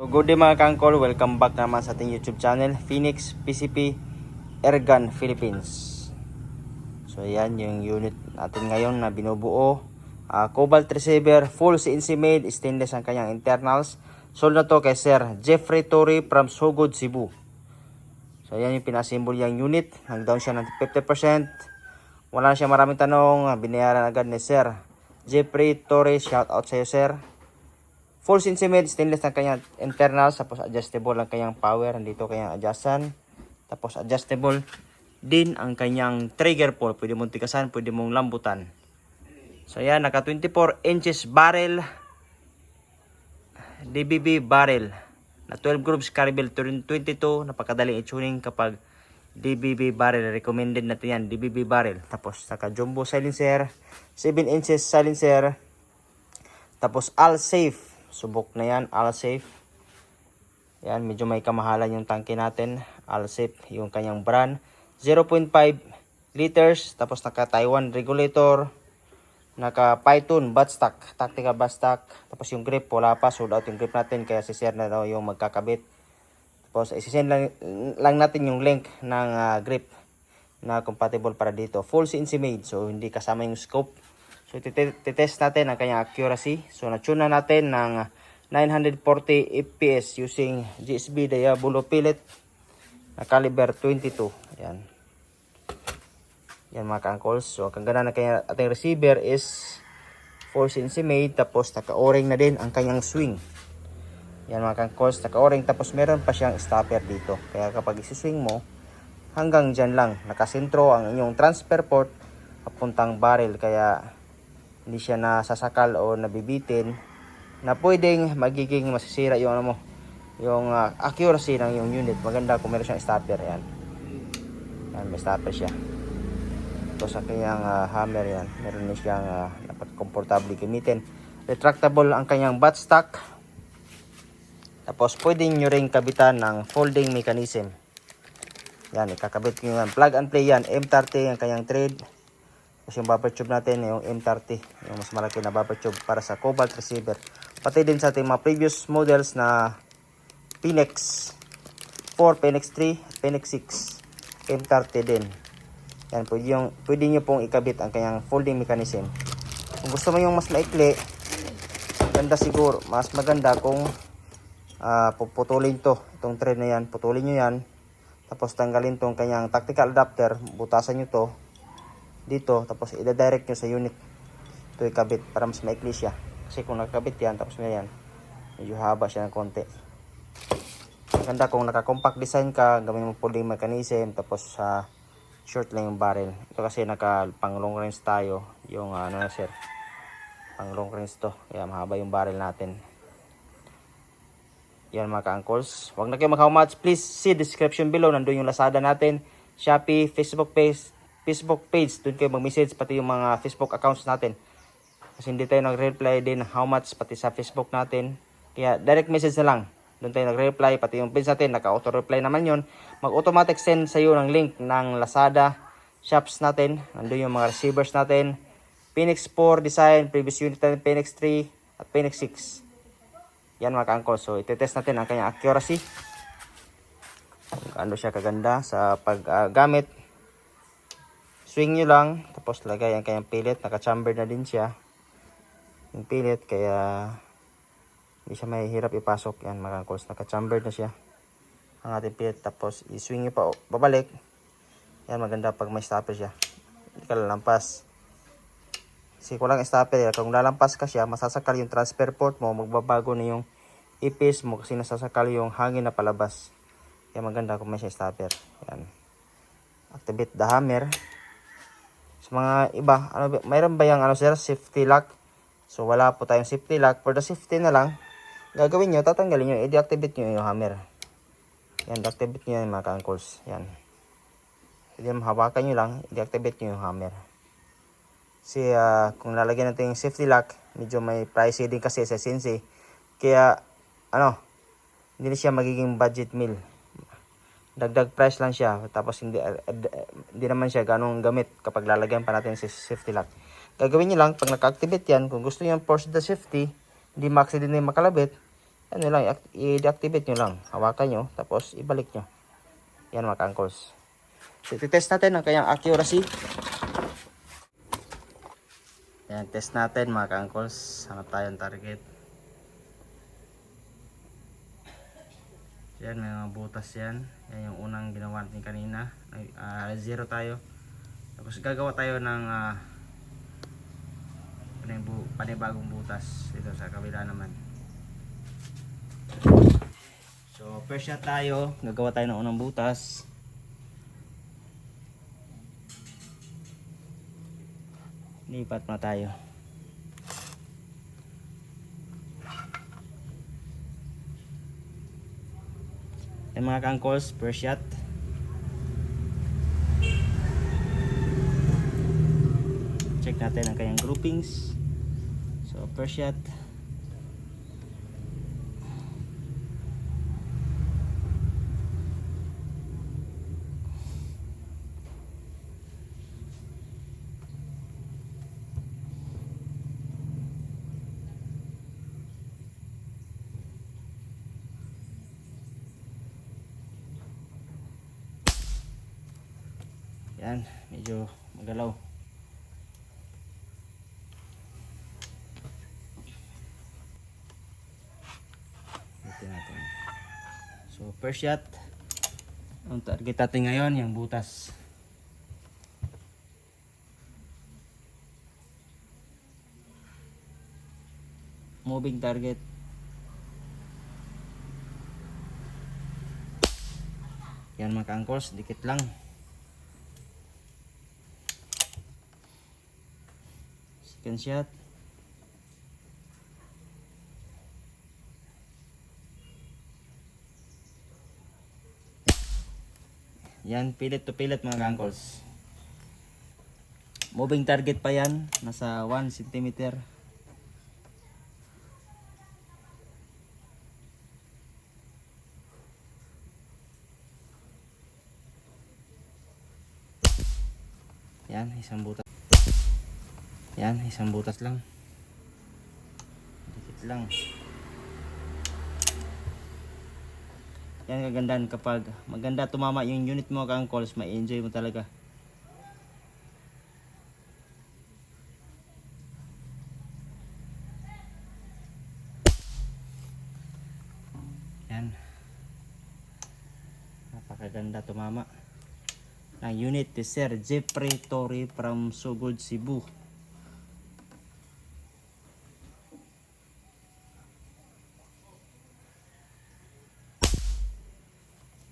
Good day mga kangkol, welcome back naman sa ating YouTube channel, Phoenix PCP Airgun Philippines. So yan yung unit natin ngayon na binubuo. Cobalt receiver, full CNC made, stainless ang kanyang internals. Sold na to kay Sir Jeffrey Torre from Sugod, Cebu. So yan yung pinasimbol yung unit, nag-down siya ng 50%. Wala na siya maraming tanong, binayaran agad ni Sir Jeffrey Torre. Shout out sa iyo, sir. Full CNC made, stainless ang kanyang internals, tapos adjustable ang kanyang power, nandito kanyang adjustan, tapos adjustable din ang kanyang trigger pull, pwede mong tikasan, pwede mong lambutan. So yan, naka 24 inches barrel, DBB barrel, na 12 grooves carryable 22, napakadaling i-tuning kapag DBB barrel, recommended natin yan, DBB barrel. Tapos naka jumbo silencer, 7 inches silencer, tapos all safe. Subok na yan, all safe. Yan, medyo may kamahalan yung tangke natin. All safe, yung kanyang brand. 0.5 liters. Tapos naka Taiwan regulator. Naka Python buttstock, tactical buttstock. Tapos yung grip, wala pa. Sold out yung grip natin. Kaya si sir na daw yung magkakabit. Tapos isisend lang natin yung link ng grip na compatible para dito. Full CNC made. So hindi kasama yung scope. So, titest natin ang kanyang accuracy. So, na-tune na natin ng 940 FPS using GSB Diabolo Pellet na caliber 22. Ayan. Yan mga ka-uncles. So, ang ganda na kanya ating receiver is full CNC made. Tapos, naka-o-ring na din ang kanyang swing. Yan mga ka-uncles. Naka-o-ring. Tapos, meron pa siyang stopper dito. Kaya kapag isi-swing mo, hanggang dyan lang. Nakasentro ang inyong transfer port papuntang barrel. Kaya, hindi siya nasasakal o nabibitin na pwedeng magiging masisira yung ano mo, yung accuracy ng yung unit. Maganda kung meron siyang stopper. Yan, yan, may stopper siya. Ito sa kanyang hammer, yan, meron din siyang dapat komportable gamitin. Retractable ang kanyang buttstock. Tapos pwede nyo rin kabitan ng folding mechanism. Yan, ikakabit nyo yan, plug and play yan. M30 ang kanyang thread. Tapos yung buffer tube natin, yung M30, yung mas malaki na buffer tube para sa cobalt receiver. Pati din sa ating mga previous models na Phoenix 4, Phoenix 3, Phoenix 6, M30 din. Yan, pwede nyo pong ikabit ang kanyang folding mechanism. Kung gusto mo yung mas maikli, ganda siguro, mas maganda kung puputulin to. Itong thread na yan, putulin nyo yan. Tapos tanggalin tong kanyang tactical adapter, butasan nyo to dito, tapos i-direct nyo sa unit ito ikabit para mas maikli siya. Kasi kung nakakabit yan, tapos ngayon medyo haba siya ng konti. Maganda kung naka-compact design ka, gawin mo folding mechanism, tapos short lang yung barrel. Ito kasi pang long range tayo, yung ano na sir, pang long range to, kaya mahaba yung barrel natin. Yan mga ka-uncles, huwag na kayo mag-how much, please see description below, nandun yung Lazada natin, Shopee, Facebook page, doon kayo mag-message, pati yung mga Facebook accounts natin. Kasi hindi tayo nag-reply din how much, pati sa Facebook natin. Kaya direct message na lang. Doon tayo nag-reply, pati yung page natin, naka-auto-reply naman yun. Mag-automatic send sa iyo ng link ng Lazada shops natin. Nandun yung mga receivers natin. Phoenix 4 design, previous unit natin, Phoenix 3 at Phoenix 6. Yan mga ka-uncles. So, itetest natin ang kanyang accuracy. Ano siya kaganda sa paggamit. Swing nyo lang, tapos lagay ang kanyang pellet. Naka-chamber na din siya yung pellet, kaya hindi siya mahihirap ipasok. Yan mga ka-uncles, naka-chamber na siya ang ating pellet. Tapos i-swing nyo pa babalik. Yan, maganda pag may stopper siya, hindi ka lalampas. Kasi kung lang stopper, kung lalampas ka siya, masasakal yung transfer port mo, magbabago na yung ipis mo kasi nasasakal yung hangin na palabas. Kaya maganda kung may siya stopper. Yan, activate the hammer. Sa mga iba, mayroon ba yung sir, safety lock? So wala po tayong safety lock. For the safety na lang, gagawin nyo, tatanggalin nyo, i-deactivate nyo yung hammer. Yan, deactivate nyo yan mga ka-uncles. Yan, pwede mahawakan nyo lang, i-deactivate nyo yung hammer. Kasi kung lalagyan natin yung safety lock, medyo may pricey din kasi sa CNC. Kaya hindi na siya magiging budget meal. Dagdag price lang siya, tapos hindi naman siya ganong gamit kapag lalagyan pa natin sa safety lock. Gagawin niyo lang, pag naka-activate yan, kung gusto niyo force the safety, hindi ma-accident na yung makalabit, ano lang, i-deactivate nyo lang. Hawakan nyo, tapos ibalik nyo. Yan mga ka-angkles. So, test natin ang kanyang accuracy. Yan, test natin mga ka-angkles. Hanap tayo ng target. Yan, may mga butas yan. Yan yung unang ginawa natin kanina. 0 tayo. Tapos gagawa tayo ng panibagong butas dito sa kabila naman. So first shot tayo, gagawa tayo ng unang butas. Lipat na tayo. Yan mga ka-angkles, first shot. Check natin ang kanyang groupings. So first shot. Yan, medyo magalaw. Natin. So first shot, ang target natin ngayon yung butas. Moving target. Yan mga ka-angkles, dikit lang. Second shot. Yan, pilit to pilit mga ka-angkles. Moving target pa yan, nasa 1 cm. Yan, isang butas. Yan, isang butas lang. Dikit lang. Yan kagandahan kapag maganda tumama yung unit mo ka-angkles, ma-enjoy mo talaga. Yan. Napakaganda tumama. Ang unit ni Sir Jeffrey Torre from Sugod, Cebu.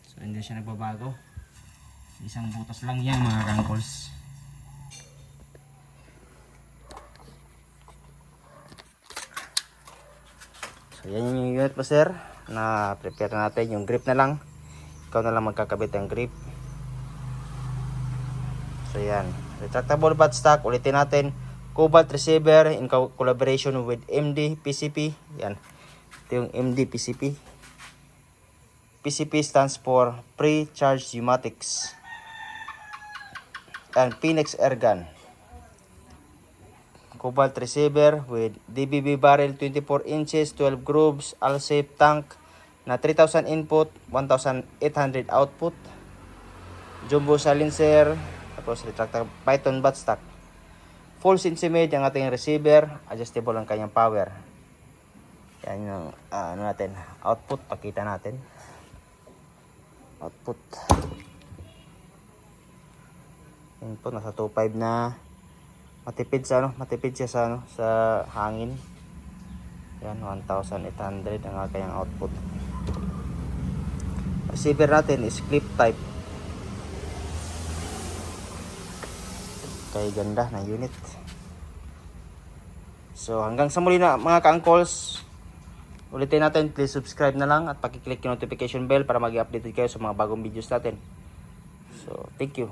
So hindi siya nagbabago. Isang butas lang yan mga ka-angkles. So yan yung unit po sir. Na prepare na natin yung grip na lang. Ikaw na lang magkakabit ng grip. So yan, retractable buttstock, ulitin natin. Cobalt receiver in collaboration with MD PCP. Yan, ito yung MD PCP. PCP stands for Pre-Charged Pneumatics. And Phoenix Airgun. Cobalt receiver with DBB barrel 24 inches, 12 grooves, All-Safe tank na 3,000 input, 1,800 output. Jumbo silencer. Tapos retractable Python buttstock. Full CNC made ang ating receiver. Adjustable ang kanyang power. Yan yung ano natin, output. Pakita natin. Output. Input nasa 2.5 na. Matipid sa matipid siya sa sa hangin. Yan 1,800 ang kanyang output. Receiver natin is clip type. Kay ganda ng unit. So hanggang sa muli na mga ka-angkles. Ulitin natin, please subscribe na lang at paki-click yung notification bell para mag-i-update kayo sa mga bagong videos natin. So thank you.